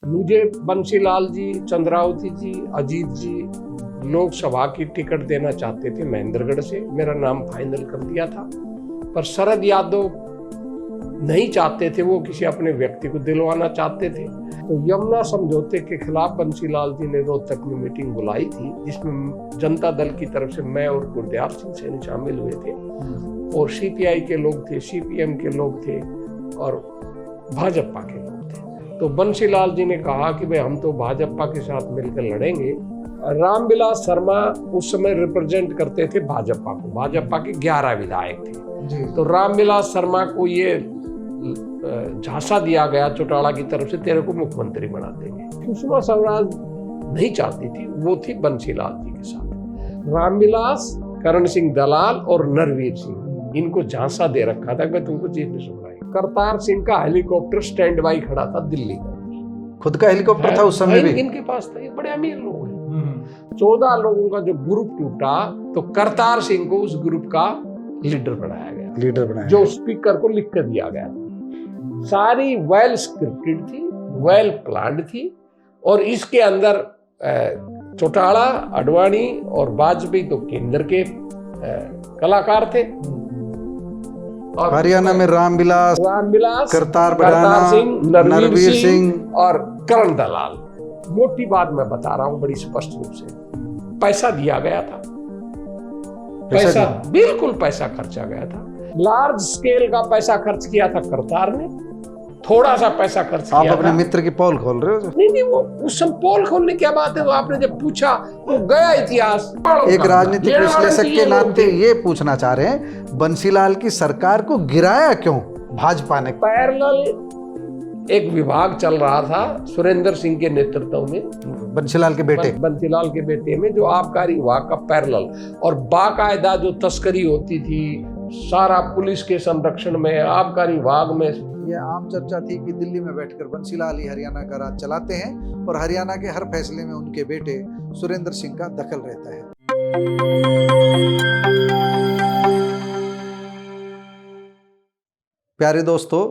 मुझे बंसीलाल जी, चंद्रावती जी, अजीत जी लोकसभा की टिकट देना चाहते थे महेंद्रगढ़ से। मेरा नाम फाइनल कर दिया था, पर शरद यादव नहीं चाहते थे, वो किसी अपने व्यक्ति को दिलवाना चाहते थे। तो यमुना समझौते के खिलाफ बंसीलाल जी ने रोहतक में मीटिंग बुलाई थी, जिसमें जनता दल की तरफ से मैं और गुरदयाल सिंह सैनी शामिल हुए थे, और सीपीआई के लोग थे, सीपीएम के लोग थे और भाजपा के लोग थे। तो बंसीलाल जी ने कहा कि भाई हम तो भाजपा के साथ मिलकर लड़ेंगे। रामविलास शर्मा उस समय रिप्रेजेंट करते थे भाजपा को, भाजपा के 11 विधायक थे। तो रामविलास शर्मा को ये झांसा दिया गया चौटाला की तरफ से, तेरे को मुख्यमंत्री बना देंगे। सुषमा स्वराज नहीं चाहती थी, वो थी बंसीलाल जी के साथ। रामविलास, करण सिंह दलाल और नरवीर सिंह, इनको झांसा दे रखा था कि तुमको चीफ मिनिस्टर बनाएंगे। करतार सिंह का हेलीकॉप्टर स्टैंड बाई खड़ा था दिल्ली का, खुद का हेलीकॉप्टर था उस समय भी इनके पास था। ये बड़े अमीर लोग हैं। 14 लोगों का जो ग्रुप टूटा तो करतार सिंह को उस ग्रुप का लीडर बनाया गया, जो स्पीकर को लिख कर दिया गया था। सारी वेल स्क्रिप्टेड थी, वेल प्लान्ड थी, और इसके अंदर चौटाला, आडवाणी और वाजपेयी तो केंद्र के कलाकार थे। और हरियाणा में रामविलास, करतार सिंह, नरवीर सिंह और करण दलाल। मोटी बात मैं बता रहा हूं बड़ी स्पष्ट रूप से, पैसा दिया गया था, पैसा बिल्कुल पैसा खर्चा गया था। लार्ज स्केल का पैसा खर्च किया था करतार ने, थोड़ा सा पैसा खर्च किया। आप अपने मित्र की पोल खोल रहे हो? नहीं, वो उस समय पोल खोलने की क्या बात है, वो आपने जब पूछा वो गया इतिहास। एक राजनीतिक विश्लेषक के नाते ये पूछना चाह रहे हैं, बंसीलाल की सरकार को गिराया क्यों भाजपा ने? पैरेलल एक विभाग चल रहा था सुरेंद्र सिंह के नेतृत्व में, बंसीलाल के बेटे, बंसीलाल के बेटे में, जो आबकारी विभाग का पैरेलल, और बाकायदा जो तस्करी होती थी सारा पुलिस के संरक्षण में, आबकारी विभाग में। यह आम चर्चा थी कि दिल्ली में बैठकर बंसीलाल ही हरियाणा का राज चलाते हैं और हरियाणा के हर फैसले में उनके बेटे सुरेंद्र सिंह का दखल रहता है। प्यारे दोस्तों,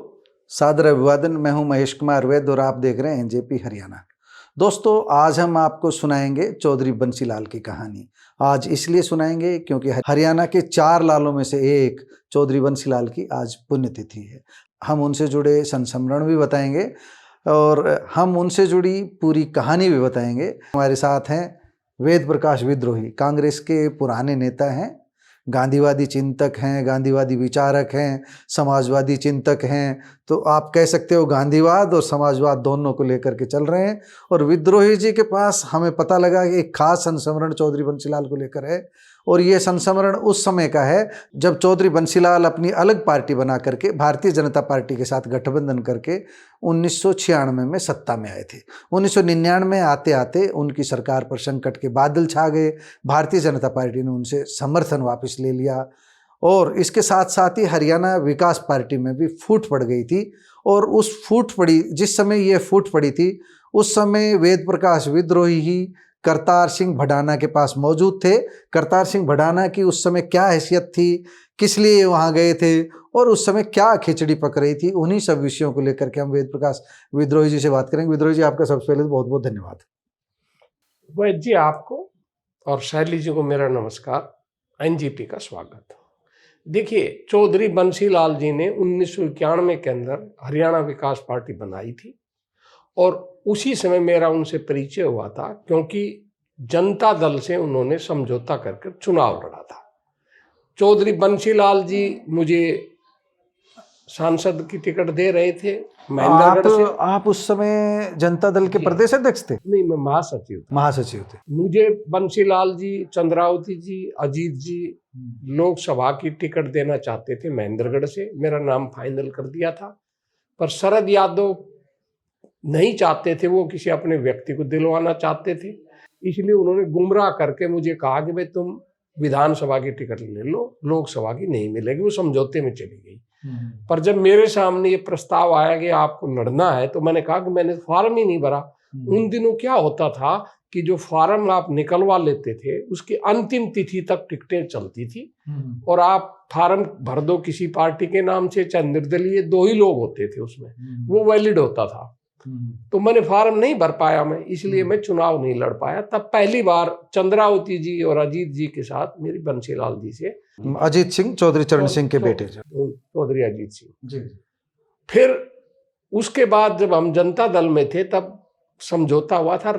सादर अभिवादन। मैं हूं महेश कुमार वैद्य और आप देख रहे हैं एनजेपी हरियाणा। दोस्तों, आज हम आपको सुनाएंगे चौधरी बंसीलाल की कहानी। आज इसलिए सुनाएंगे क्योंकि हरियाणा के 4 लालों में से एक चौधरी बंसीलाल की आज पुण्यतिथि है। हम उनसे जुड़े संस्मरण भी बताएंगे और हम उनसे जुड़ी पूरी कहानी भी बताएंगे। हमारे साथ हैं वेद प्रकाश विद्रोही, कांग्रेस के पुराने नेता हैं, गांधीवादी चिंतक हैं, गांधीवादी विचारक हैं, समाजवादी चिंतक हैं। तो आप कह सकते हो गांधीवाद और समाजवाद दोनों को लेकर के चल रहे हैं। और विद्रोही जी के पास हमें पता लगा कि एक खास संस्मरण चौधरी बंसीलाल को लेकर है, और ये संस्मरण उस समय का है जब चौधरी बंसीलाल अपनी अलग पार्टी बना करके भारतीय जनता पार्टी के साथ गठबंधन करके 1996 में सत्ता में आए थे। 1999 आते आते उनकी सरकार पर संकट के बादल छा गए। भारतीय जनता पार्टी ने उनसे समर्थन वापस ले लिया, और इसके साथ साथ ही हरियाणा विकास पार्टी में भी फूट पड़ गई थी। और उस फूट पड़ी, जिस समय ये फूट पड़ी थी, उस समय वेद प्रकाश विद्रोही ही करतार सिंह भडाना के पास मौजूद थे। करतार सिंह भडाना की उस समय क्या हैसियत थी, किस लिए वहाँ गए थे, और उस समय क्या खिचड़ी पक रही थी, उन्हीं सब विषयों को लेकर के हम वेद प्रकाश विद्रोही जी से बात करेंगे। विद्रोही जी, आपका सबसे पहले बहुत बहुत धन्यवाद। वैद्य जी, आपको और शैली जी को मेरा नमस्कार, एनजीपी का स्वागत। देखिए, चौधरी बंसीलाल जी ने 1991 के अंदर हरियाणा विकास पार्टी बनाई थी, और उसी समय मेरा उनसे परिचय हुआ था, क्योंकि जनता दल से उन्होंने समझौता करके चुनाव लड़ा था। चौधरी बंसीलाल जी मुझे सांसद की टिकट दे रहे थे महेंद्रगढ़ से। आप उस समय जनता दल के प्रदेश अध्यक्ष थे? नहीं, मैं महासचिव थे। मुझे बंसीलाल जी, चंद्रावती जी, अजीत जी लोकसभा की टिकट देना चाहते थे महेंद्रगढ़ से। मेरा नाम फाइनल कर दिया था, पर शरद यादव नहीं चाहते थे, वो किसी अपने व्यक्ति को दिलवाना चाहते थे। इसलिए उन्होंने गुमराह करके मुझे कहा कि भाई तुम विधानसभा की टिकट ले लो, लोकसभा की नहीं मिलेगी। वो समझौते में चली गई। पर जब मेरे सामने ये प्रस्ताव आया कि आपको लड़ना है, तो मैंने कहा कि मैंने फॉर्म ही नहीं भरा। उन दिनों क्या होता था कि जो फॉर्म आप निकलवा लेते थे उसकी अंतिम तिथि तक टिकटें चलती थी, और आप फॉर्म भर दो किसी पार्टी के नाम से, चाहे निर्दलीय, 2 ही लोग होते थे उसमें, वो वैलिड होता था। तो मैंने फॉर्म नहीं भर पाया मैं, इसलिए मैं चुनाव नहीं लड़ पाया। तब पहली बार चंद्रावती जी और अजीत जी के साथ मेरी बंसीलाल जी से, अजीत सिंह चौधरी चरण सिंह के बेटे चौधरी अजीत सिंह जी। फिर उसके बाद जब हम जनता दल में थे तब समझौता हुआ था,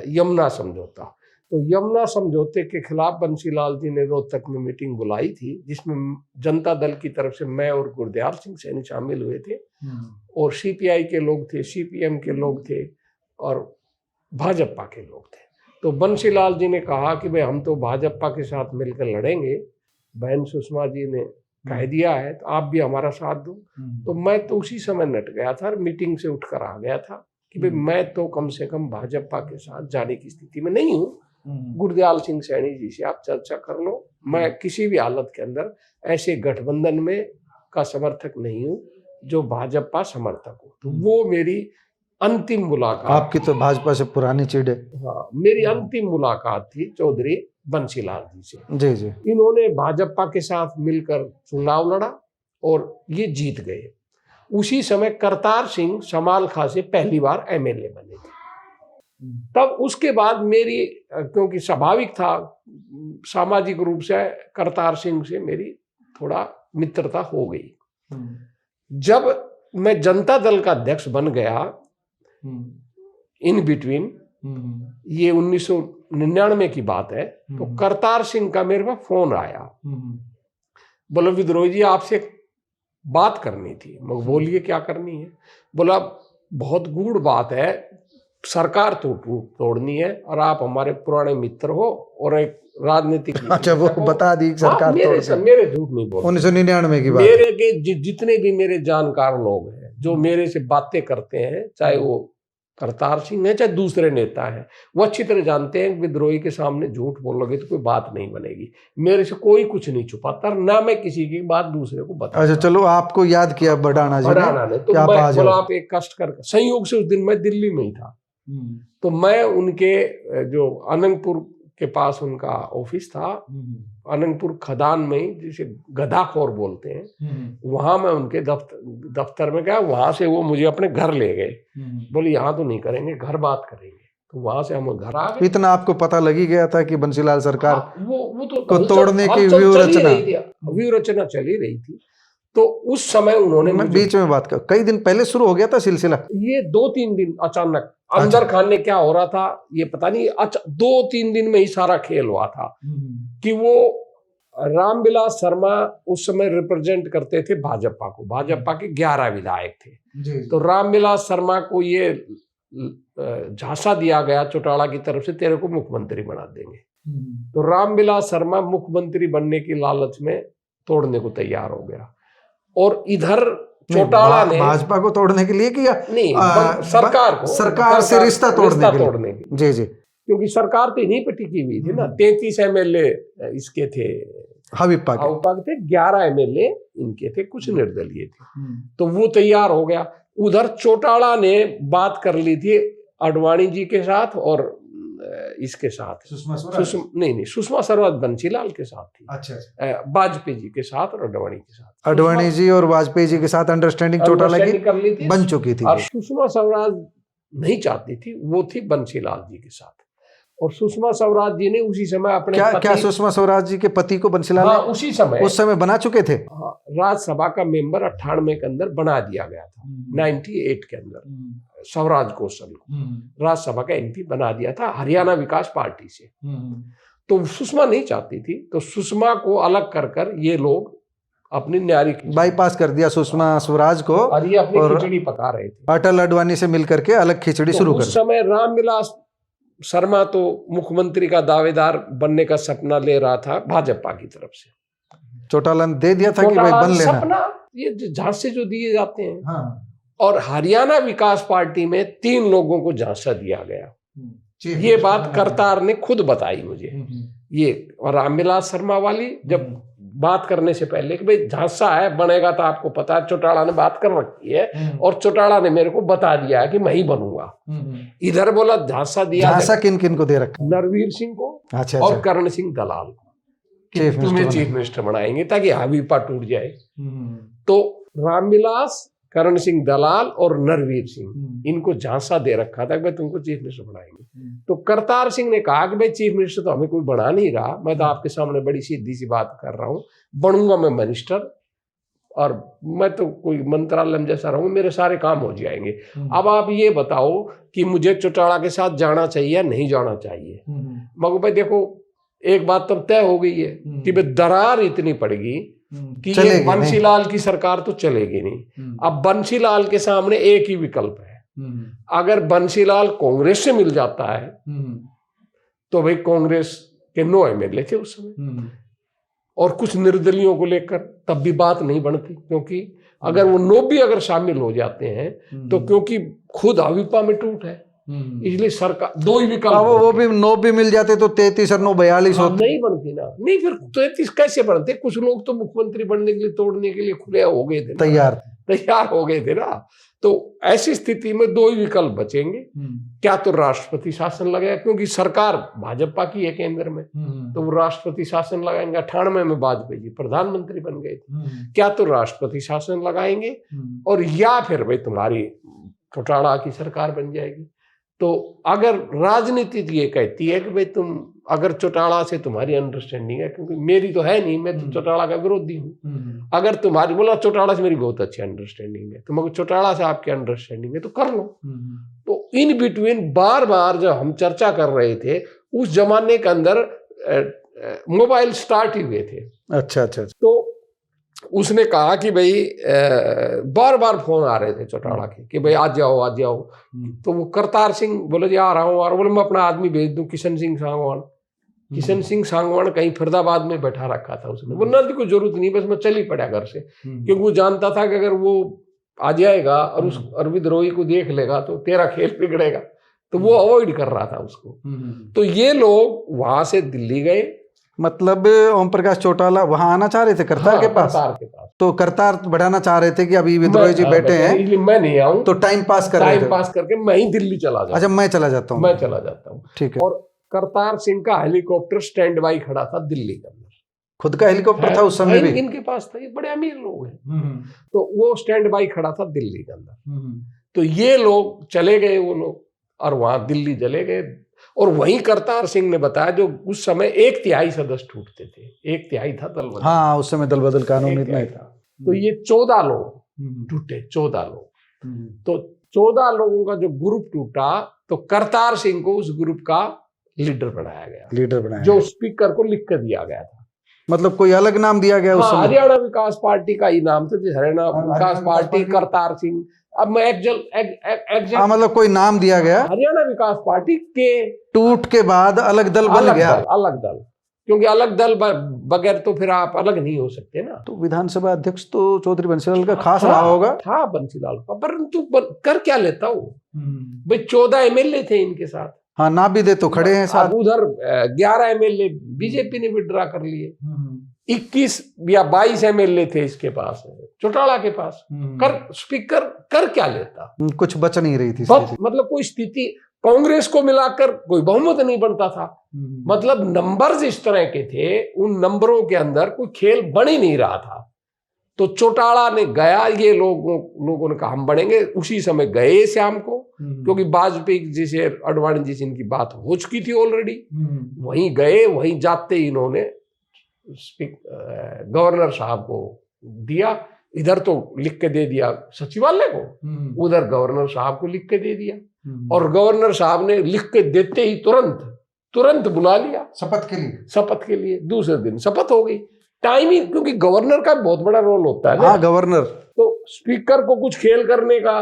यमुना समझौता। तो यमुना समझौते के खिलाफ बंसीलाल जी ने रोहतक में मीटिंग बुलाई थी, जिसमें जनता दल की तरफ से मैं और गुरदयाल सिंह सैनी शामिल हुए थे, और सीपीआई के लोग थे, सीपीएम के लोग थे, और भाजपा के लोग थे। तो बंसीलाल जी ने कहा कि भाई हम तो भाजपा के साथ मिलकर लड़ेंगे, बहन सुषमा जी ने कह दिया है तो आप भी हमारा साथ दो। तो मैं तो उसी समय नट गया था, मीटिंग से उठकर आ गया था कि भाई मैं तो कम से कम भाजपा के साथ जाने की स्थिति में नहीं हूँ। गुरदयाल सिंह सैनी जी से आप चर्चा कर लो, मैं किसी भी हालत के अंदर ऐसे गठबंधन में का समर्थक नहीं हूँ जो भाजपा समर्थक हो। तो वो मेरी अंतिम मुलाकात, आपकी तो भाजपा से पुरानी चिढ़ है। हाँ, मेरी अंतिम मुलाकात थी चौधरी बंसीलाल जी से। जी जी। इन्होंने भाजपा के साथ मिलकर चुनाव लड़ा और ये जीत गए। उसी समय करतार सिंह समाल खां से पहली बार एमएलए बने थे। तब उसके बाद मेरी, क्योंकि स्वाभाविक था, सामाजिक रूप से करतार सिंह से मेरी थोड़ा मित्रता हो गई। जब मैं जनता दल का अध्यक्ष बन गया इन बिटवीन, ये 1999 की बात है, तो करतार सिंह का मेरे पास फोन आया, बोला विद्रोही जी आपसे बात करनी थी। मैं बोलिए क्या करनी है। बोला बहुत गूढ़ बात है, सरकार तो तोड़नी है और आप हमारे पुराने मित्र हो और एक राजनीतिक अच्छा वो बता दी सरकार मेरे झूठ नहीं बोल, 1999 की बात। मेरे के जितने भी मेरे जानकार लोग हैं जो मेरे से बातें करते हैं, चाहे वो करतार सिंह है चाहे दूसरे नेता हैं, वो अच्छी तरह जानते हैं विद्रोही के सामने झूठ बोलोगे तो कोई बात नहीं बनेगी। मेरे से कोई कुछ नहीं छुपाता, ना मैं किसी की बात दूसरे को बता। अच्छा चलो, आपको याद किया बढ़ाना जी ने, तो मैं बोला आप एक कष्ट कर, संयोग से उस दिन मैं दिल्ली में ही था, तो मैं उनके जो अनंगपुर के पास उनका ऑफिस था, अनंगपुर खदान में जिसे गधाखोर बोलते हैं, वहां मैं उनके दफ्तर में गया। वहां से वो मुझे अपने घर ले गए, बोले यहाँ तो नहीं करेंगे, घर बात करेंगे। तो वहां से हम घर आ गए। इतना आपको पता लगी गया था कि बंसीलाल सरकार वो तो को तोड़ने की व्यूहरचना चली रही थी। तो उस समय उन्होंने, बीच में बात कर, कई दिन पहले शुरू हो गया था सिलसिला, ये 2-3 दिन अचानक अंदर खाने क्या हो रहा था ये पता नहीं। अच्छा 2-3 दिन में ही सारा खेल हुआ था कि वो रामविलास शर्मा उस समय रिप्रेजेंट करते थे भाजपा को, भाजपा के 11 विधायक थे। तो रामविलास शर्मा को ये झांसा दिया गया चौटाला की तरफ से, तेरे को मुख्यमंत्री बना देंगे। तो रामविलास शर्मा मुख्यमंत्री बनने की लालच में तोड़ने को तैयार हो गया, और इधर चौटाला ने भाजपा को तोड़ने के लिए किया नहीं, सरकार से रिश्ता तोड़ने के लिए। जी जी, क्योंकि सरकार तो इन्हीं पे टिकी हुई थी ना। 33 एमएलए इसके थे, हविप्पा के थे, 11 एमएलए इनके थे, कुछ निर्दलीय थे। तो वो तैयार हो गया। उधर चौटाला ने बात कर ली थी अडवाणी जी के साथ और इसके साथ, सुषमा स्वराज बंसीलाल के साथ थी। अच्छा, वाजपेयी जी के साथ और अडवाणी के साथ, अडवाणी जी और वाजपेयी जी के साथ अंडरस्टैंडिंग चौटाला की कर ली थी, बन चुकी थी। और सुषमा स्वराज नहीं चाहती थी, वो थी बंसीलाल जी के साथ। और सुषमा स्वराज जी ने उसी समय अपने क्या सुषमा स्वराज जी के पति को बंसीलाल उसी समय उस समय बना चुके थे। राज्यसभा का मेंबर 98 के अंदर बना दिया गया था, 98 के अंदर स्वराज कौशल को राज्यसभा का एमपी बना दिया था हरियाणा विकास पार्टी से। तो सुषमा नहीं चाहती थी, तो सुषमा को अलग कर ये लोग अपनी न्यारी बाईपास कर दिया सुषमा स्वराज को, और ये अपनी खिचड़ी पका रहे थे। अटल अडवाणी से मिलकर के अलग खिचड़ी शुरू कर। उस समय रामविलास शर्मा तो मुख्यमंत्री का दावेदार बनने का सपना ले रहा था भाजपा की तरफ से। चौटाला ने दे दिया था कि भाई बन लेना। सपना ये झांसे जो दिए जाते हैं। हाँ। और हरियाणा विकास पार्टी में 3 लोगों को झांसा दिया गया। ये बात करतार ने खुद बताई मुझे। ये और रामविलास शर्मा वाली जब बात करने से पहले कि भाई झांसा है, बनेगा तो आपको पता है, चौटाला ने बात कर रखी है और चौटाला ने मेरे को बता दिया है कि मैं ही बनूंगा। इधर बोला झांसा दिया, झांसा किन किन को दे रखा? नरवीर सिंह को और कर्ण सिंह दलाल को, तुम्हें चीफ मिनिस्टर बनाएंगे ताकि हवीपा टूट जाए। तो रामविलास, करण सिंह दलाल और नरवीर सिंह, इनको झांसा दे रखा था कि भाई तुमको चीफ मिनिस्टर बनाएंगे। तो करतार सिंह ने कहा कि भाई चीफ मिनिस्टर तो हमें कोई बना नहीं रहा, मैं तो आपके सामने बड़ी सीधी सी बात कर रहा हूँ, बनूंगा मैं मिनिस्टर और मैं तो कोई मंत्रालय में जैसा रहूंगा, मेरे सारे काम हो जाएंगे। अब आप ये बताओ कि मुझे चौटाला के साथ जाना चाहिए या नहीं जाना चाहिए। मगर भाई देखो एक बात तो तय हो गई है कि भाई दरार इतनी पड़ेगी कि ये बंसीलाल की सरकार तो चलेगी नहीं। अब बंसीलाल के सामने एक ही विकल्प है, अगर बंसीलाल कांग्रेस से मिल जाता है तो भाई कांग्रेस के 9 एमएलए थे उस समय और कुछ निर्दलियों को लेकर तब भी बात नहीं बनती, क्योंकि अगर वो 9 भी अगर शामिल हो जाते हैं तो क्योंकि खुद अविपा में टूट है, इसलिए सरकार 2 ही विकल्प, वो भी 9 भी मिल जाते तो 33 और 9 42 होते। नहीं बनती ना, नहीं फिर 33 कैसे बनते? कुछ लोग तो मुख्यमंत्री बनने के लिए तोड़ने के लिए खुले हो गए थे, तैयार हो गए थे ना। तो ऐसी स्थिति में 2 ही विकल्प बचेंगे, क्या तो राष्ट्रपति शासन लगाएगा, क्योंकि सरकार भाजपा की है केंद्र में, तो वो राष्ट्रपति शासन लगाएंगे। 98 में वाजपेयी जी प्रधानमंत्री बन गए थे, क्या तो राष्ट्रपति शासन लगाएंगे और या फिर भाई तुम्हारी चौटाला की सरकार बन जाएगी। तो अगर राजनीति ये कहती है कि भाई तुम अगर चौटाला से तुम्हारी अंडरस्टैंडिंग है, क्योंकि मेरी तो है नहीं, मैं तो चौटाला का विरोधी हूँ, अगर तुम्हारी बोला चौटाला से मेरी बहुत अच्छी अंडरस्टैंडिंग है, तुम अगर चौटाला से आपकी अंडरस्टैंडिंग है तो कर लो। तो इन बिटवीन बार बार जब हम चर्चा कर रहे थे उस जमाने के अंदर मोबाइल स्टार्ट ही हुए थे। अच्छा। तो उसने कहा कि भाई बार बार फोन आ रहे थे चौटाला के कि भाई आज जाओ आज जाओ। तो वो करतार सिंह बोले जी आ रहा हूँ, और बोले मैं अपना आदमी भेज दूं किशन सिंह सांगवान। किशन सिंह सांगवान कहीं फरीदाबाद में बैठा रखा था उसने, बोलना की कोई जरूरत नहीं, बस मैं चल ही पड़ा घर से, क्योंकि वो जानता था कि अगर वो आ जाएगा और उस और विद्रोही को देख लेगा तो तेरा खेल बिगड़ेगा, तो वो अवॉइड कर रहा था उसको। तो ये लोग वहां से दिल्ली गए, मतलब ओम प्रकाश चौटाला वहां आना चाह रहे थे करतार के पास, तो करतार बढ़ाना चाह रहे थे कि अभी विद्रोही जी बैठे हैं, इसलिए मैं नहीं आऊं, तो टाइम पास करके मैं ही दिल्ली चला जाता। अच्छा, मैं चला जाता हूँ, ठीक है। और करतार सिंह का हेलीकॉप्टर स्टैंड बाई खड़ा था दिल्ली के अंदर, खुद का हेलीकॉप्टर था उस समय भी इनके पास था, ये बड़े अमीर लोग हैं, तो वो स्टैंड बाई खड़ा था दिल्ली के अंदर। तो ये लोग चले गए, वो लोग, और वहां दिल्ली चले गए। और वहीं करतार सिंह ने बताया जो उस समय 1/3 सदस्य टूटते थे, 1/3 था दल बदल। हाँ, उस समय दल बदल कानून इतना ही था। तो ये 14 लोग टूटे, 14 लोग। तो 14 लोगों का जो ग्रुप टूटा तो करतार सिंह को उस ग्रुप का लीडर बनाया, जो स्पीकर को लिख कर दिया गया था। मतलब कोई अलग नाम दिया गया उस समय? हरियाणा विकास पार्टी का ही नाम था, हरियाणा विकास पार्टी करतार सिंह। अब मैं मतलब कोई नाम दिया गया, हरियाणा विकास पार्टी के टूट के बाद अलग दल बन गया, अलग दल, क्योंकि अलग दल बगैर तो फिर आप अलग नहीं हो सकते ना। तो विधानसभा अध्यक्ष तो चौधरी बंसीलाल का खास रहा होगा, था बंसीलाल का, परंतु कर क्या लेता हूँ भाई, 14 एमएलए थे इनके साथ। हाँ, ना भी दे तो खड़े हैं साथ। उधर 11 एमएलए बीजेपी ने विड्रा कर लिए, 21 या 22 एमएलए थे इसके पास, चौटाला के पास। स्पीकर कर क्या लेता, कुछ बच नहीं रही थी, मतलब कोई स्थिति, कांग्रेस को मिलाकर कोई बहुमत नहीं बनता था, मतलब नंबर्स इस तरह के थे, उन नंबरों के अंदर कोई खेल बन ही नहीं रहा था। तो चौटाला ने गया, ये लोगों ने कहा हम बढ़ेंगे, उसी समय गए शाम को, क्योंकि वाजपेयी जी से अडवाणी जी से इनकी बात हो चुकी थी ऑलरेडी। वहीं गए, वहीं जाते ही इन्होंने गवर्नर साहब को दिया, इधर तो लिख के दे दिया सचिवालय को, उधर गवर्नर साहब को लिख के दे दिया, और गवर्नर साहब ने लिख के देते ही तुरंत बुला लिया शपथ के लिए। दूसरे दिन शपथ हो गई। टाइमिंग, क्योंकि गवर्नर का बहुत बड़ा रोल होता है ना। हाँ, गवर्नर तो स्पीकर को कुछ खेल करने का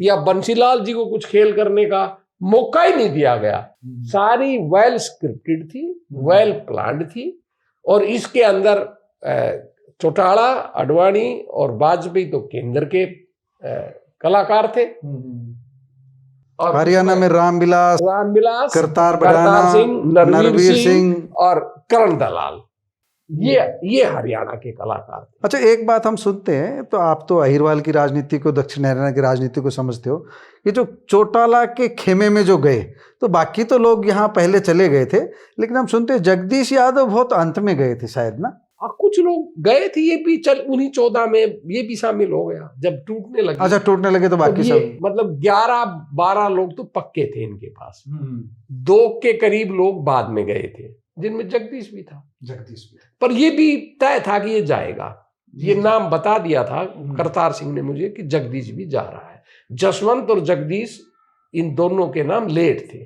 या बंसीलाल जी को कुछ खेल करने का मौका ही नहीं दिया गया। सारी वेल स्क्रिप्टेड थी, वेल प्लान्ड थी, और इसके अंदर चौटाला, अडवाणी और वाजपेयी तो केंद्र के कलाकार थे, और हरियाणा में रामविलास, करतार सिंह, नरवीर सिंह और करण दलाल, ये हरियाणा के कलाकार थे। अच्छा, एक बात हम सुनते हैं, तो आप तो अहिरवाल की राजनीति को, दक्षिण हरियाणा की राजनीति को समझते हो, ये जो चौटाला के खेमे में जो गए, तो बाकी तो लोग यहाँ पहले चले गए थे, लेकिन हम सुनते हैं जगदीश यादव बहुत अंत में गए थे शायद ना। कुछ लोग गए थे, ये भी चल उन्हीं 14 में ये भी शामिल हो गया जब टूटने लगी। अच्छा, टूटने लगे तो बाकी ये सब मतलब 11-12 लोग तो पक्के थे इनके पास, 2 के करीब लोग बाद में गए थे, जिनमें जगदीश भी था। जगदीश भी। पर ये भी तय था कि ये जाएगा, ये नाम बता दिया था करतार सिंह ने मुझे कि जगदीश भी जा रहा है। जसवंत और जगदीश इन दोनों के नाम लेट थे,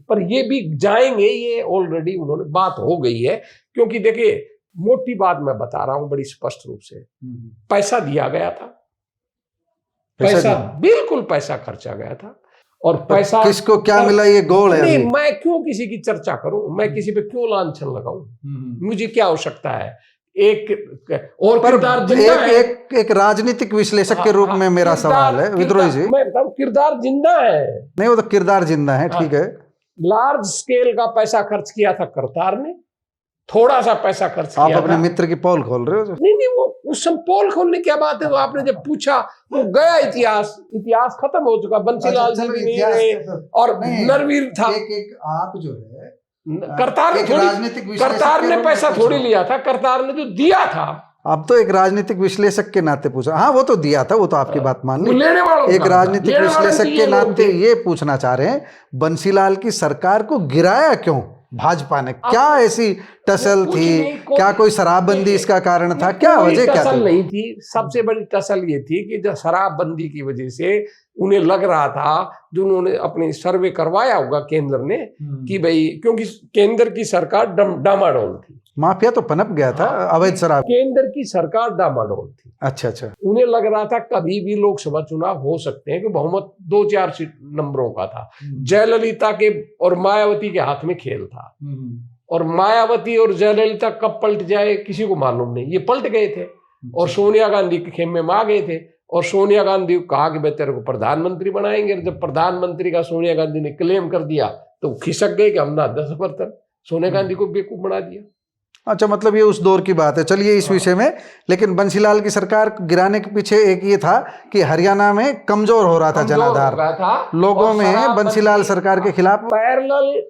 पर ये भी जाएंगे, ये ऑलरेडी उन्होंने बात हो गई है। क्योंकि देखिए, मोटी बात मैं बता रहा हूं बड़ी स्पष्ट रूप से, पैसा दिया गया था, पैसा बिल्कुल पैसा खर्चा गया था। और पैसा किसको क्या मिला ये गोल है। नहीं, मैं क्यों किसी की चर्चा करूं, मैं किसी पे क्यों लांछन लगाऊं, मुझे क्या आवश्यकता है। एक और किरदार जिंदा है। एक राजनीतिक विश्लेषक के रूप में मेरा सवाल है विद्रोही जी, मैं बताऊं, किरदार जिंदा है। नहीं, वो तो किरदार जिंदा है, ठीक है। लार्ज स्केल का पैसा खर्च किया था करतार ने, थोड़ा सा पैसा खर्च किया। आप अपने मित्र की पोल खोल रहे हो। नहीं, वो उस समय पोल खोलने की क्या बात है, वो आपने जब पूछा वो गया, इतिहास खत्म हो चुका। बंसीलाल जी भी नहीं रहे और नरवीर था। एक आप जो है करतार ने पैसा थोड़ी लिया था, करतार ने तो दिया था। अब तो एक राजनीतिक विश्लेषक के नाते पूछा। हाँ, वो तो दिया था, वो तो आपकी बात मान ली। एक राजनीतिक विश्लेषक के नाते ये पूछना चाह रहे हैं, बंसीलाल की सरकार को गिराया क्यों भाजपा ने? क्या ऐसी टसल थी? क्या कोई शराबबंदी इसका कारण था? क्या वजह क्या थी? नहीं थी। सबसे बड़ी टसल ये थी कि जब शराबबंदी की वजह से उन्हें लग रहा था, जो उन्होंने अपने सर्वे करवाया होगा केंद्र ने, कि भाई क्योंकि केंद्र की सरकार डामाडोल थी, माफिया तो पनप गया था, अवैध शराब। केंद्र की सरकार डामाडोल थी। अच्छा। उन्हें लग रहा था कभी भी लोकसभा चुनाव हो सकते हैं, कि बहुमत 2-4 सीट नंबरों का था। जयललिता के और मायावती के हाथ में खेल था, और मायावती और जयललिता कब पलट जाए किसी को मालूम नहीं। ये पलट गए थे और सोनिया गांधी के खेमे में आ गए थे, और सोनिया गांधी को कहा कि भाई तेरे को प्रधानमंत्री बनाएंगे। जब प्रधानमंत्री का सोनिया गांधी ने क्लेम कर दिया तो खिसक गए कि हमने 10% सोनिया गांधी को बेवकूफ बना दिया। अच्छा, मतलब ये उस दौर की बात है। चलिए इस विषय में, लेकिन बंसीलाल की सरकार गिराने के पीछे एक ये था कि हरियाणा में कमजोर हो रहा था जनाधार, लोगों में बंसीलाल सरकार के खिलाफ पैरेलल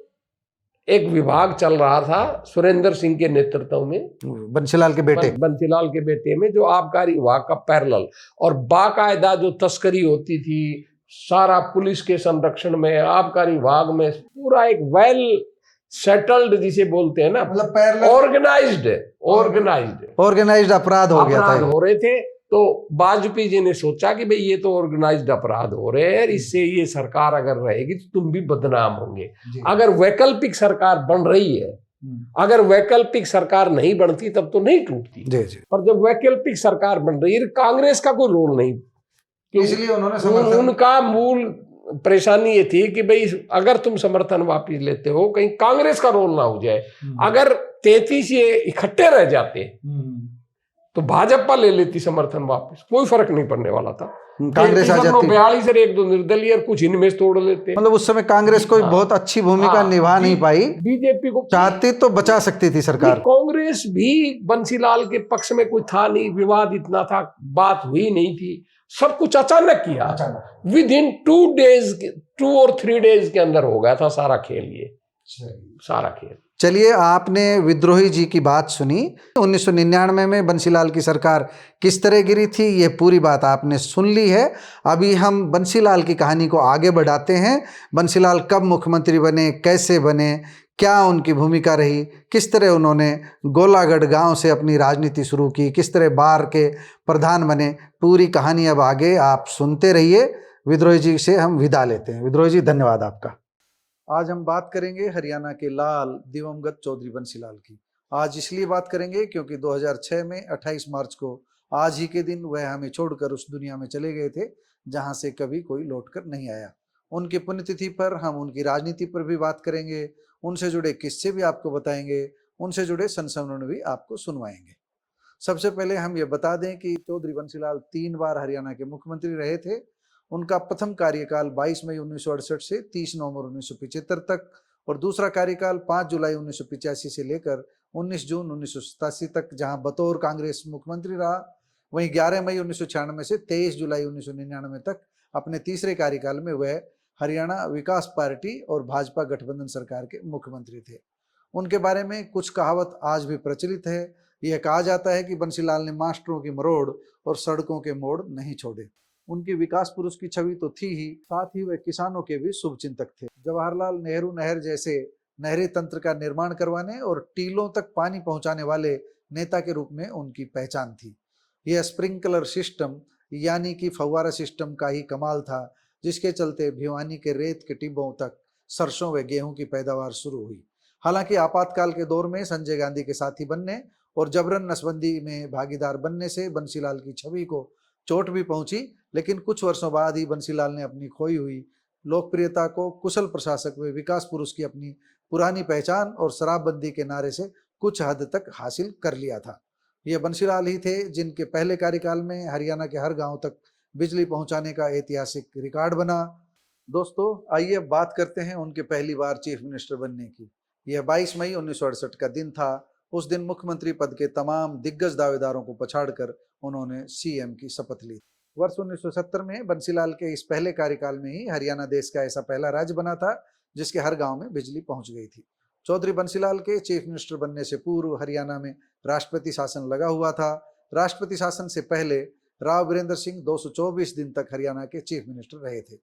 एक विभाग चल रहा था सुरेंद्र सिंह के नेतृत्व में, बंसीलाल के बेटे में, जो आबकारी विभाग का पैरेलल, और बाकायदा जो तस्करी होती थी सारा पुलिस के संरक्षण में, आबकारी विभाग में, पूरा एक वेल सेटल्ड जिसे बोलते हैं ना, मतलब ऑर्गेनाइज्ड अपराध हो रहे थे। तो वाजपेयी जी ने सोचा कि भाई ये तो ऑर्गेनाइज्ड अपराध हो रहे हैं, इससे ये सरकार अगर रहेगी तो तुम भी बदनाम होंगे। अगर वैकल्पिक सरकार बन रही है, अगर वैकल्पिक सरकार नहीं बनती तब तो नहीं टूटती, पर जब वैकल्पिक सरकार बन रही है, कांग्रेस का कोई रोल नहीं, इसलिए उन्होंने उनका मूल परेशानी ये थी कि भाई अगर तुम समर्थन वापिस लेते हो, कहीं कांग्रेस का रोल ना हो जाए। अगर 33 ये इकट्ठे रह जाते तो भाजपा ले लेती समर्थन वापस, कोई फर्क नहीं पड़ने वाला था। कांग्रेस आ जाती, 42 से 1-2 निर्दलीय और कुछ इनमें तोड़ लेते। मतलब उस समय कांग्रेस कोई बहुत अच्छी भूमिका निभा नहीं पाई, बीजेपी को चाहती तो बचा सकती थी सरकार। कांग्रेस भी बंसीलाल के पक्ष में कोई था नहीं, विवाद इतना था, बात हुई नहीं थी, सब कुछ अचानक किया। विद इन 2 और 3 डेज के अंदर हो गया था सारा खेल, ये सारा खेल। चलिए, आपने विद्रोही जी की बात सुनी, 1999 में बंसीलाल की सरकार किस तरह गिरी थी, ये पूरी बात आपने सुन ली है। अभी हम बंसीलाल की कहानी को आगे बढ़ाते हैं। बंसीलाल कब मुख्यमंत्री बने, कैसे बने, क्या उनकी भूमिका रही, किस तरह उन्होंने गोलागढ़ गांव से अपनी राजनीति शुरू की, किस तरह बार के प्रधान बने, पूरी कहानी अब आगे आप सुनते रहिए। विद्रोही जी से हम विदा लेते हैं। विद्रोही जी, धन्यवाद आपका। आज हम बात करेंगे हरियाणा के लाल दिवंगत चौधरी बंसीलाल की। आज इसलिए बात करेंगे क्योंकि 2006 में 28 मार्च को आज ही के दिन वह हमें छोड़कर उस दुनिया में चले गए थे जहां से कभी कोई लौटकर नहीं आया। उनकी पुण्यतिथि पर हम उनकी राजनीति पर भी बात करेंगे, उनसे जुड़े किस्से भी आपको बताएंगे, उनसे जुड़े संस्मरण भी आपको सुनवाएंगे। सबसे पहले हम ये बता दें कि चौधरी बंसीलाल 3 बार हरियाणा के मुख्यमंत्री रहे थे। उनका प्रथम कार्यकाल 22 मई 1968 से 30 नवंबर 1975 तक, और दूसरा कार्यकाल 5 जुलाई 1985 से लेकर 19 जून 1987 तक, जहां बतौर कांग्रेस मुख्यमंत्री रहा। वहीं 11 मई 1996 से 23 जुलाई 1999 तक अपने तीसरे कार्यकाल में वह हरियाणा विकास पार्टी और भाजपा गठबंधन सरकार के मुख्यमंत्री थे। उनके बारे में कुछ कहावत आज भी प्रचलित है, यह कहा जाता है कि बंसीलाल ने मास्टरों की मरोड़ और सड़कों के मोड़ नहीं छोड़े। उनकी विकास पुरुष की छवि तो थी ही, साथ ही वे किसानों के भी शुभचिंतक थे। जवाहरलाल नेहरू नहर जैसे नहरी तंत्र का निर्माण करवाने और टीलों तक पानी पहुंचाने वाले नेता के रूप में उनकी पहचान थी। यह स्प्रिंकलर सिस्टम यानी कि फव्वारा सिस्टम का ही कमाल था, जिसके चलते भिवानी के रेत के टिब्बों तक सरसों व गेहूं की पैदावार शुरू हुई। हालांकि आपातकाल के दौर में संजय गांधी के साथी बनने और जबरन नसबंदी में भागीदार बनने से बंसीलाल की छवि को चोट भी पहुंची, लेकिन कुछ वर्षों बाद ही बंसीलाल ने अपनी खोई हुई लोकप्रियता को कुशल प्रशासक व विकास पुरुष की अपनी पुरानी पहचान और शराबबंदी के नारे से कुछ हद तक हासिल कर लिया था। ये बंसीलाल ही थे जिनके पहले कार्यकाल में हरियाणा के हर गांव तक बिजली पहुंचाने का ऐतिहासिक रिकॉर्ड बना। दोस्तों, आइए अब बात करते हैं उनके पहली बार चीफ मिनिस्टर बनने की। यह 22 मई 1968 का दिन था। उस दिन मुख्यमंत्री पद के तमाम दिग्गज दावेदारों को पछाड़कर उन्होंने सीएम की शपथ ली। वर्ष 1970 में बंसीलाल के इस पहले कार्यकाल में ही हरियाणा देश का ऐसा पहला राज्य बना था जिसके हर गांव में बिजली पहुंच गई थी। चौधरी बंसीलाल के चीफ मिनिस्टर बनने से पूर्व हरियाणा में राष्ट्रपति शासन लगा हुआ था। राष्ट्रपति शासन से पहले राव वीरेंद्र सिंह 224 दिन तक हरियाणा के चीफ मिनिस्टर रहे थे।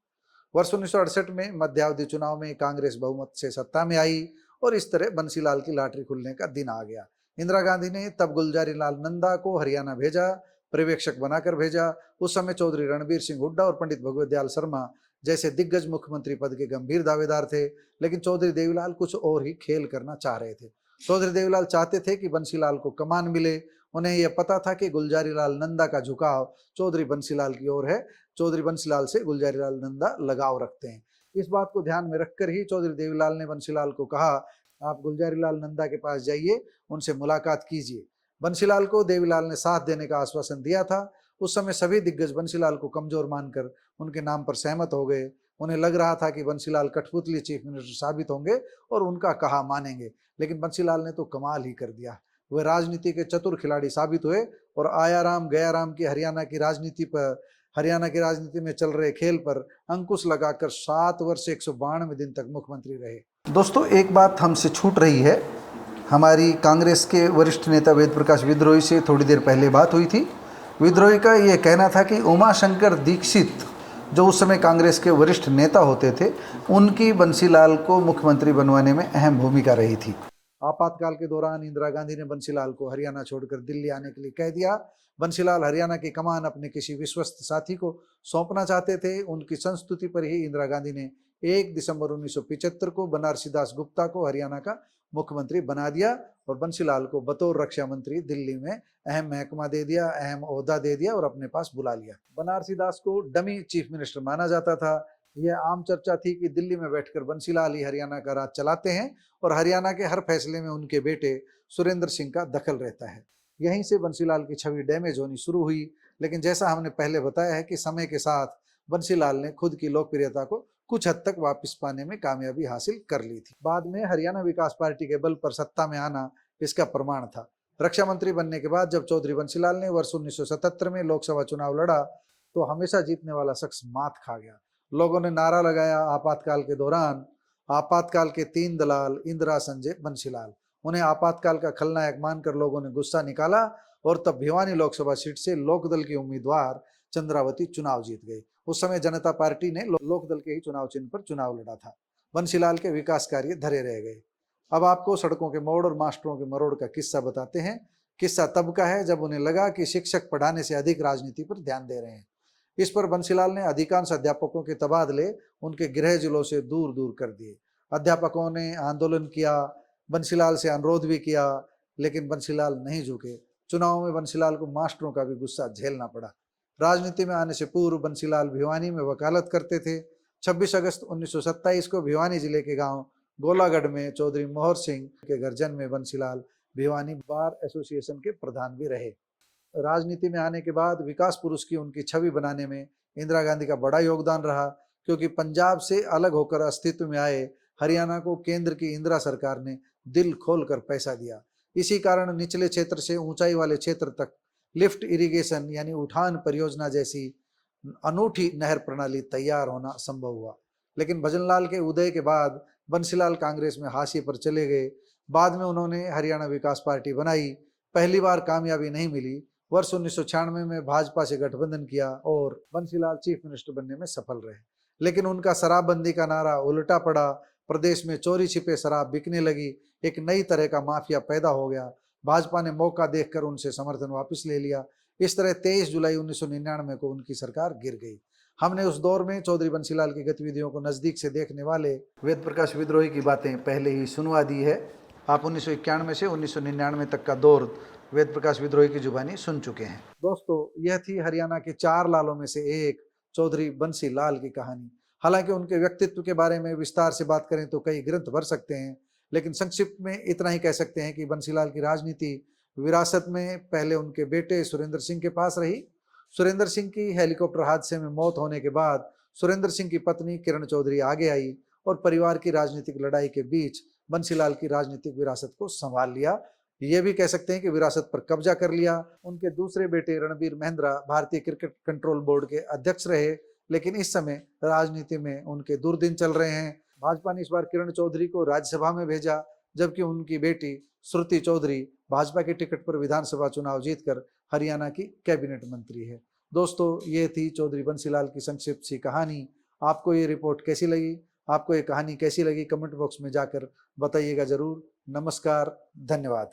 वर्ष 1968 में मध्यावधि चुनाव में कांग्रेस बहुमत से सत्ता में आई और इस तरह बंसीलाल की लॉटरी खुलने का दिन आ गया। इंदिरा गांधी ने तब गुलजारी लाल नंदा को हरियाणा भेजा, पर्यवेक्षक बनाकर भेजा। उस समय चौधरी रणबीर सिंह हुड्डा और पंडित भगवत दयाल शर्मा जैसे दिग्गज मुख्यमंत्री पद के गंभीर दावेदार थे, लेकिन चौधरी देवीलाल कुछ और ही खेल करना चाह रहे थे। चौधरी देवीलाल चाहते थे कि बंसीलाल को कमान मिले। उन्हें यह पता था कि गुलजारी लाल नंदा का झुकाव चौधरी बंसीलाल की ओर है। चौधरी बंसीलाल से गुलजारी लाल नंदा लगाव रखते हैं। इस बात को ध्यान में रखकर ही चौधरी देवीलाल ने बंसीलाल को कहा, आप गुलजारी लाल नंदा के पास जाइए, उनसे मुलाकात कीजिए। बंसीलाल को देवीलाल ने साथ देने का आश्वासन दिया था। उस समय सभी दिग्गज बंसीलाल को कमजोर मानकर उनके नाम पर सहमत हो गए। उन्हें लग रहा था कि बंसीलाल कठपुतली चीफ मिनिस्टर साबित होंगे और उनका कहा मानेंगे, लेकिन बंसीलाल ने तो कमाल ही कर दिया। वे राजनीति के चतुर खिलाड़ी साबित हुए और आया राम गया राम की हरियाणा की राजनीति में चल रहे खेल पर अंकुश लगाकर 7 वर्ष 192 दिन तक मुख्यमंत्री रहे। दोस्तों, एक बात हमसे छूट रही है। हमारी कांग्रेस के वरिष्ठ नेता वेद प्रकाश विद्रोही से थोड़ी देर पहले बात हुई थी। विद्रोही का ये कहना था कि उमाशंकर दीक्षित जो उस समय कांग्रेस के वरिष्ठ नेता होते थे, उनकी बंसीलाल को मुख्यमंत्री बनवाने में अहम भूमिका रही थी। आपातकाल के दौरान इंदिरा गांधी ने बंसीलाल को हरियाणा छोड़कर दिल्ली आने के लिए कह दिया। बंसीलाल हरियाणा की कमान अपने किसी विश्वस्त साथी को सौंपना चाहते थे। उनकी संस्तुति पर ही इंदिरा गांधी ने 1 दिसंबर 1975 को बनारसी दास गुप्ता को हरियाणा का मुख्यमंत्री बना दिया और बंसीलाल को बतौर रक्षा मंत्री दिल्ली में अहम महकमा दे दिया, अहम ओहदा दे दिया और अपने पास बुला लिया। बनारसी दास को डमी चीफ मिनिस्टर माना जाता था। यह आम चर्चा थी कि दिल्ली में बैठकर बंसीलाल ही हरियाणा का राज चलाते हैं और हरियाणा के हर फैसले में उनके बेटे सुरेंद्र सिंह का दखल रहता है। यहीं से बंसीलाल की छवि डैमेज होनी शुरू हुई। लेकिन जैसा हमने पहले बताया है कि समय के साथ बंसीलाल ने खुद की लोकप्रियता को कुछ हद तक वापस पाने में कामयाबी हासिल कर ली थी। बाद में हरियाणा विकास पार्टी के बल पर सत्ता में आना इसका प्रमाण था। रक्षा मंत्री बनने के बाद जब चौधरी बंसीलाल ने वर्ष 1977 में लोकसभा चुनाव लड़ा तो हमेशा जीतने वाला शख्स मात खा गया। लोगों ने नारा लगाया, आपातकाल के दौरान आपातकाल के 3 दलाल इंदिरा, संजय, बंसीलाल। उन्हें आपातकाल का खलनायक मानकर लोगों ने गुस्सा निकाला और तब भिवानी लोकसभा सीट से लोकदल की उम्मीदवार चंद्रावती चुनाव जीत गई। उस समय जनता पार्टी ने लोकदल के ही चुनाव चिन्ह पर चुनाव लड़ा था। बंसीलाल के विकास कार्य धरे रह गए। अब आपको सड़कों के मोड़ और मास्टरों के मरोड़ का किस्सा बताते हैं। किस्सा तब का है जब उन्हें लगा कि शिक्षक पढ़ाने से अधिक राजनीति पर ध्यान दे रहे हैं। इस पर बंसीलाल ने अधिकांश अध्यापकों के तबादले उनके गृह जिलों से दूर दूर कर दिए। अध्यापकों ने आंदोलन किया, बंसीलाल से अनुरोध भी किया, लेकिन बंसीलाल नहीं झुके। चुनाव में बंसीलाल को मास्टरों का भी गुस्सा झेलना पड़ा। राजनीति में आने से पूर्व बंसीलाल भिवानी में वकालत करते थे। 26 अगस्त 1927 को भिवानी जिले के गांव गोलागढ़ में चौधरी मोहर सिंह के गर्जन में बंसीलाल भिवानी बार एसोसिएशन के प्रधान भी रहे। राजनीति में आने के बाद विकास पुरुष की उनकी छवि बनाने में इंदिरा गांधी का बड़ा योगदान रहा, क्योंकि पंजाब से अलग होकर अस्तित्व में आए हरियाणा को केंद्र की इंदिरा सरकार ने दिल खोलकर पैसा दिया। इसी कारण निचले क्षेत्र से ऊंचाई वाले क्षेत्र तक लिफ्ट इरिगेशन यानी उठान परियोजना जैसी अनूठी नहर प्रणाली तैयार होना संभव हुआ। लेकिन भजनलाल के उदय के बाद बंसीलाल कांग्रेस में हाशिए पर चले गए। बाद में उन्होंने हरियाणा विकास पार्टी बनाई। पहली बार कामयाबी नहीं मिली। वर्ष 1996 में भाजपा से गठबंधन किया और बंसीलाल चीफ मिनिस्टर बनने में सफल रहे, लेकिन उनका शराबबंदी का नारा उल्टा पड़ा। प्रदेश में चोरी छिपे शराब बिकने लगी, एक नई तरह का माफिया पैदा हो गया। भाजपा ने मौका देखकर उनसे समर्थन वापस ले लिया। इस तरह 23 जुलाई 1999 को उनकी सरकार गिर गई। हमने उस दौर में चौधरी बंसीलाल की गतिविधियों को नजदीक से देखने वाले वेद प्रकाश विद्रोही की बातें पहले ही सुनवा दी है। आप 1991 से 1999 तक का दौर वेद प्रकाश विद्रोही की जुबानी सुन चुके हैं। दोस्तों, यह थी हरियाणा के 4 लालों में से एक चौधरी बंसीलाल की कहानी। हालांकि उनके व्यक्तित्व के बारे में विस्तार से बात करें तो कई ग्रंथ भर सकते हैं, लेकिन संक्षिप्त में इतना ही कह सकते हैं कि बंसीलाल की राजनीति विरासत में पहले उनके बेटे सुरेंद्र सिंह के पास रही। सुरेंद्र सिंह की हेलीकॉप्टर हादसे में मौत होने के बाद सुरेंद्र सिंह की पत्नी किरण चौधरी आगे आई और परिवार की राजनीतिक लड़ाई के बीच बंसीलाल की राजनीतिक विरासत को संभाल लिया। ये भी कह सकते हैं कि विरासत पर कब्जा कर लिया। उनके दूसरे बेटे रणबीर महिंद्रा भारतीय क्रिकेट कंट्रोल बोर्ड के अध्यक्ष रहे, लेकिन इस समय राजनीति में उनके दुर्दिन चल रहे हैं। भाजपा ने इस बार किरण चौधरी को राज्यसभा में भेजा, जबकि उनकी बेटी श्रुति चौधरी भाजपा के टिकट पर विधानसभा चुनाव जीतकर हरियाणा की कैबिनेट मंत्री है। दोस्तों, ये थी चौधरी बंसीलाल की संक्षिप्त सी कहानी। आपको ये रिपोर्ट कैसी लगी, आपको ये कहानी कैसी लगी, कमेंट बॉक्स में जाकर बताइएगा जरूर। नमस्कार, धन्यवाद।